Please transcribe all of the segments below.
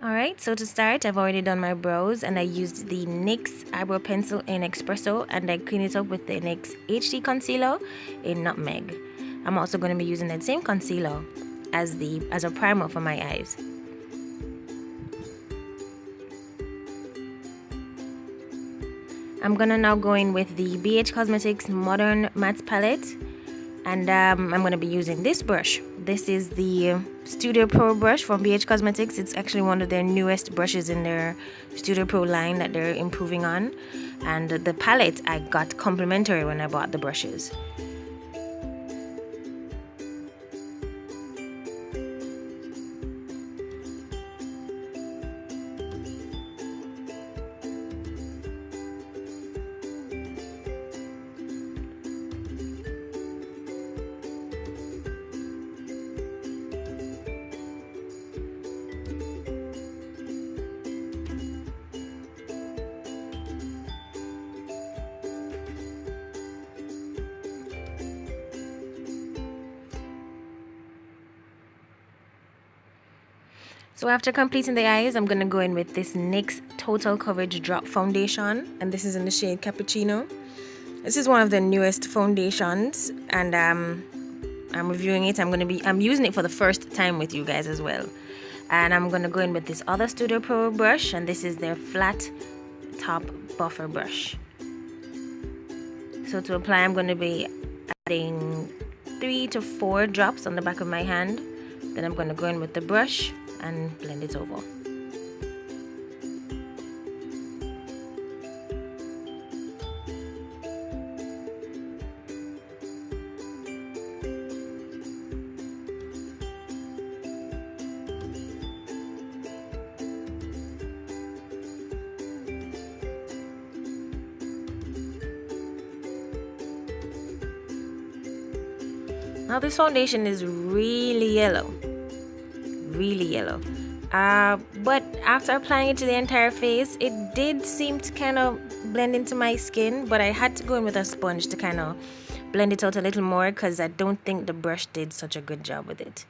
Alright, so to start, I've already done my brows and I used the NYX eyebrow pencil in Espresso and I clean it up with the NYX HD concealer in Nutmeg. I'm also going to be using that same concealer as a primer for my eyes. I'm gonna now go in with the BH Cosmetics Modern Matte Palette, and I'm gonna be using this brush. This is the Studio Pro brush from BH Cosmetics. It's actually one of their newest brushes in their Studio Pro line that they're improving on, and the palette I got complimentary when I bought the brushes. So after completing the eyes, I'm going to go in with this NYX Total Coverage Drop Foundation, and this is in the shade Cappuccino. This is one of the newest foundations, and I'm reviewing it. I'm using it for the first time with you guys as well. And I'm going to go in with this other Studio Pro brush, and this is their flat top buffer brush. So to apply, I'm going to be adding 3 to 4 drops on the back of my hand. Then I'm going to go in with the brush and blend it over. Now this foundation is really yellow. But after applying it to the entire face, it did seem to kind of blend into my skin, but I had to go in with a sponge to kind of blend it out a little more because I don't think the brush did such a good job with it.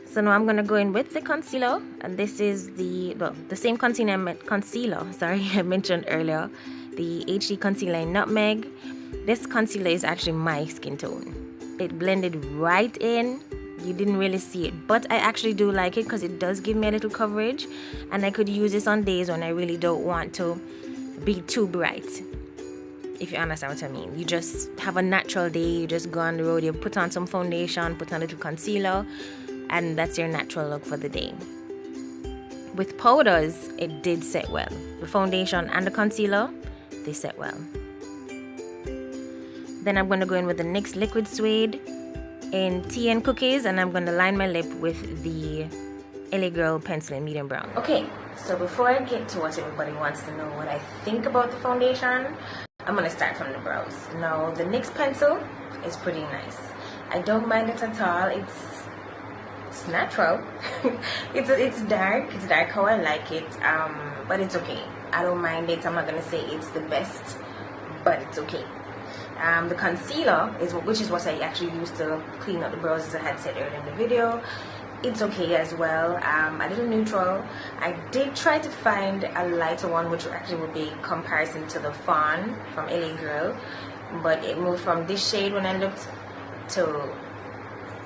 So now I'm going to go in with the concealer, and this is the same concealer I mentioned earlier, the HD concealer in Nutmeg. This concealer is actually my skin tone. It blended right in. You didn't really see it, but I actually do like it because it does give me a little coverage, and I could use this on days when I really don't want to be too bright, if you understand what I mean. You just have a natural day, you just go on the road, you put on some foundation, put on a little concealer, and that's your natural look for the day. With powders, it did set well. The foundation and the concealer, they set well. Then I'm going to go in with the NYX Liquid Suede in Tea and Cookies, and I'm going to line my lip with the LA Girl pencil in medium brown. Okay, so before I get to what everybody wants to know what I think about the foundation, I'm going to start from the brows. Now, the NYX pencil is pretty nice. I don't mind it at all. It's natural. it's dark how I like it, but it's okay. I don't mind it. I'm not going to say it's the best, but it's okay. The concealer, which is what I actually used to clean up the brows, as I had said earlier in the video. It's okay as well, a little neutral. I did try to find a lighter one, which actually would be comparison to the Fawn from LA Girl, but it moved from this shade when I looked to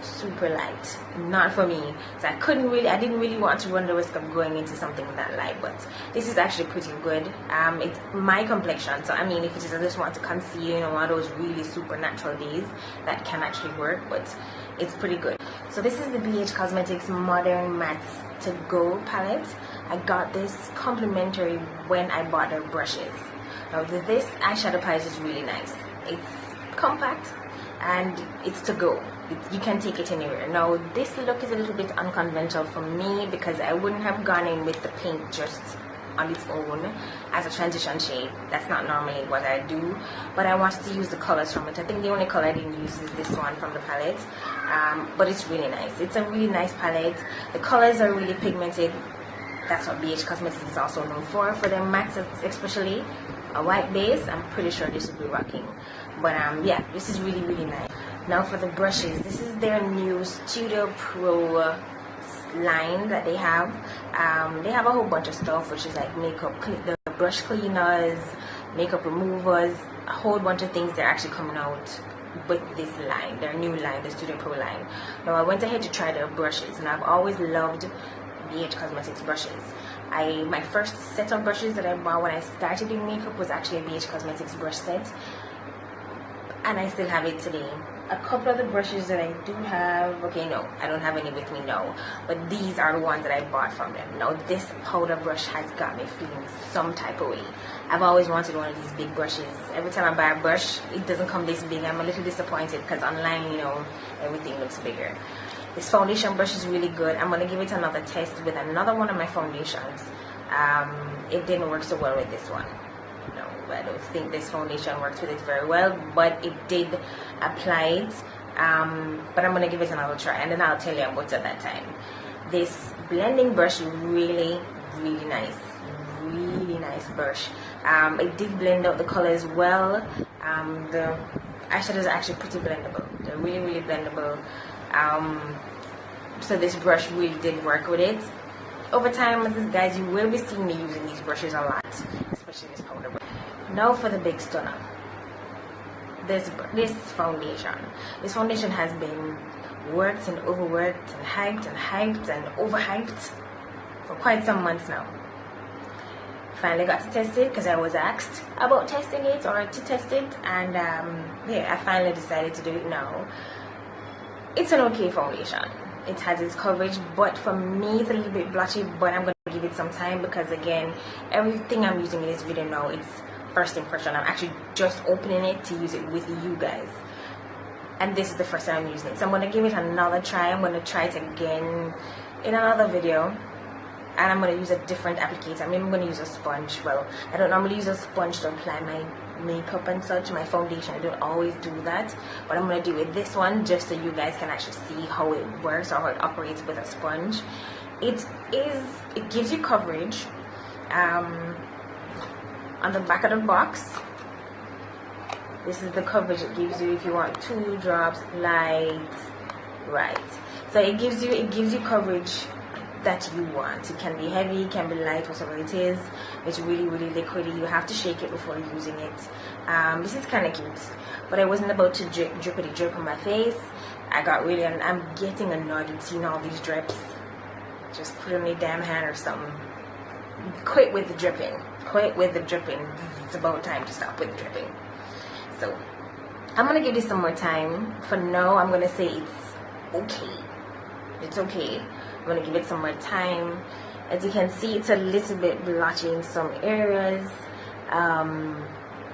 super light. Not for me. So I didn't really want to run the risk of going into something that light, but this is actually pretty good. It's my complexion, so I mean, if it is I just want to conceal, one of those really super natural days, that can actually work, but it's pretty good. So this is the BH Cosmetics Modern Matte To Go palette. I got this complimentary when I bought their brushes. Now this eyeshadow palette is really nice. It's compact and it's to go. You can take it anywhere. Now this look is a little bit unconventional for me because I wouldn't have gone in with the pink just on its own as a transition shade. That's not normally what I do, but I wanted to use the colors from it. I think the only color I didn't use is this one from the palette, but it's really nice. It's a really nice palette. The colors are really pigmented. That's what BH Cosmetics is also known for their mattes, especially a white base. I'm pretty sure this will be rocking, but yeah, this is really nice. Now for the brushes, this is their new Studio Pro line that they have a whole bunch of stuff, which is like the brush cleaners, makeup removers, a whole bunch of things. They're actually coming out with this line, their new line, the Studio Pro line. Now I went ahead to try their brushes, and I've always loved BH Cosmetics brushes. My first set of brushes that I bought when I started doing makeup was actually a BH Cosmetics brush set, and I still have it today. A couple of the brushes that I do have, okay, no, I don't have any with me now, but these are the ones that I bought from them. Now this powder brush has got me feeling some type of way. I've always wanted one of these big brushes. Every time I buy a brush, it doesn't come this big. I'm a little disappointed because online, you know, everything looks bigger. This foundation brush is really good. I'm going to give it another test with another one of my foundations. It didn't work so well with this one. No, I don't think this foundation works with it very well, but it did apply it. But I'm going to give it another try, and then I'll tell you about it at that time. This blending brush is really, really nice. Really nice brush. It did blend out the colors well. The eyeshadows are actually pretty blendable. They're really, really blendable. So this brush really did work with it. Over time, guys, you will be seeing me using these brushes a lot, especially this powder brush. Now for the big stunner. This foundation. This foundation has been worked and overworked and hyped and overhyped for quite some months now. Finally got to test it because I was asked about testing it or to test it, and yeah, I finally decided to do it now. It's an okay foundation. It has its coverage, but for me it's a little bit blotchy, but I'm going to give it some time because, again, everything I'm using in this video now, it's first impression. I'm actually just opening it to use it with you guys, and this is the first time I'm using it, so I'm going to give it another try. I'm going to try it again in another video, and I'm going to use a different applicator. Maybe I'm going to use a sponge. Well, I don't normally use a sponge to apply my makeup and such, my foundation. I don't always do that, but I'm going to do it with this one just so you guys can actually see how it works or how it operates with a sponge. It gives you coverage. On the back of the box, this is the coverage it gives you if you want 2 drops light, right? So it gives you coverage that you want. It can be heavy, it can be light, whatever it is. It's really, really liquidy. You have to shake it before using it. This is kind of cute, but I wasn't about to drip on my face. I got really, I'm getting annoyed with seeing all these drips. Just put it in your damn hand or something. Quit with the dripping. Quit with the dripping. It's about time to stop with the dripping. So I'm gonna give this some more time. For now, I'm gonna say it's okay. It's okay. I'm gonna give it some more time. As you can see, it's a little bit blotchy in some areas,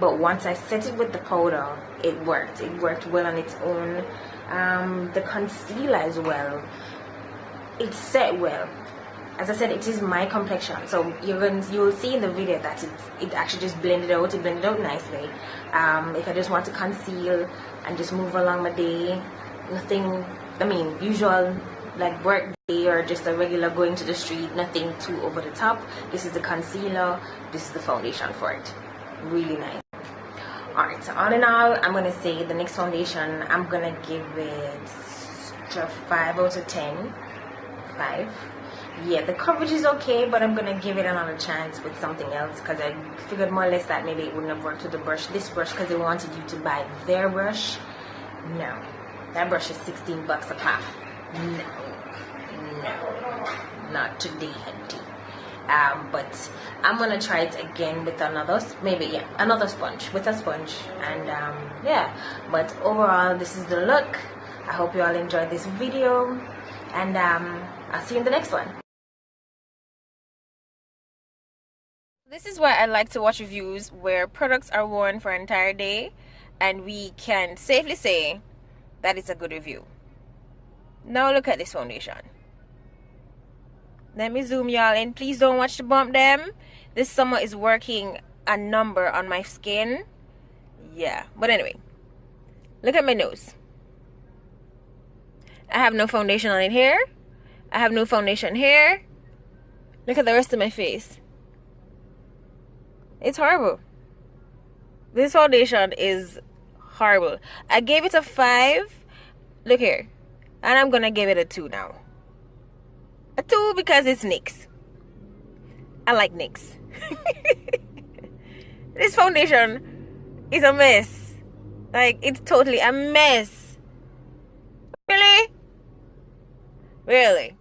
but once I set it with the powder, it worked. It worked well on its own. The concealer as well, it set well. As I said, it is my complexion, so you will see in the video that it actually just blended out. It blended out nicely. If I just want to conceal and just move along my day, nothing, I mean, usual like work day or just a regular going to the street, nothing too over the top. This is the concealer, this is the foundation for it. Really nice. Alright, so all in all, I'm gonna say the next foundation, I'm gonna give it a 5 out of 10. 5. Yeah, the coverage is okay, but I'm gonna give it another chance with something else because I figured more or less that maybe it wouldn't have worked with the brush, this brush, because they wanted you to buy their brush. No, that brush is $16 a pop. No, not today, hunty. But I'm gonna try it again with another, another sponge, with a sponge, and yeah. But overall, this is the look. I hope you all enjoyed this video, and I'll see you in the next one. This is why I like to watch reviews where products are worn for an entire day and we can safely say that it's a good review. Now look at this foundation. Let me zoom y'all in. Please don't watch the bump them. This summer is working a number on my skin. Yeah, but anyway, look at my nose. I have no foundation on it here. I have no foundation here. Look at the rest of my face. It's horrible. This foundation is horrible. I gave it a 5. Look here. And I'm gonna give it a 2 now. 2 because it's NYX. I like NYX. This foundation is a mess. Like, it's totally a mess. Really? Really?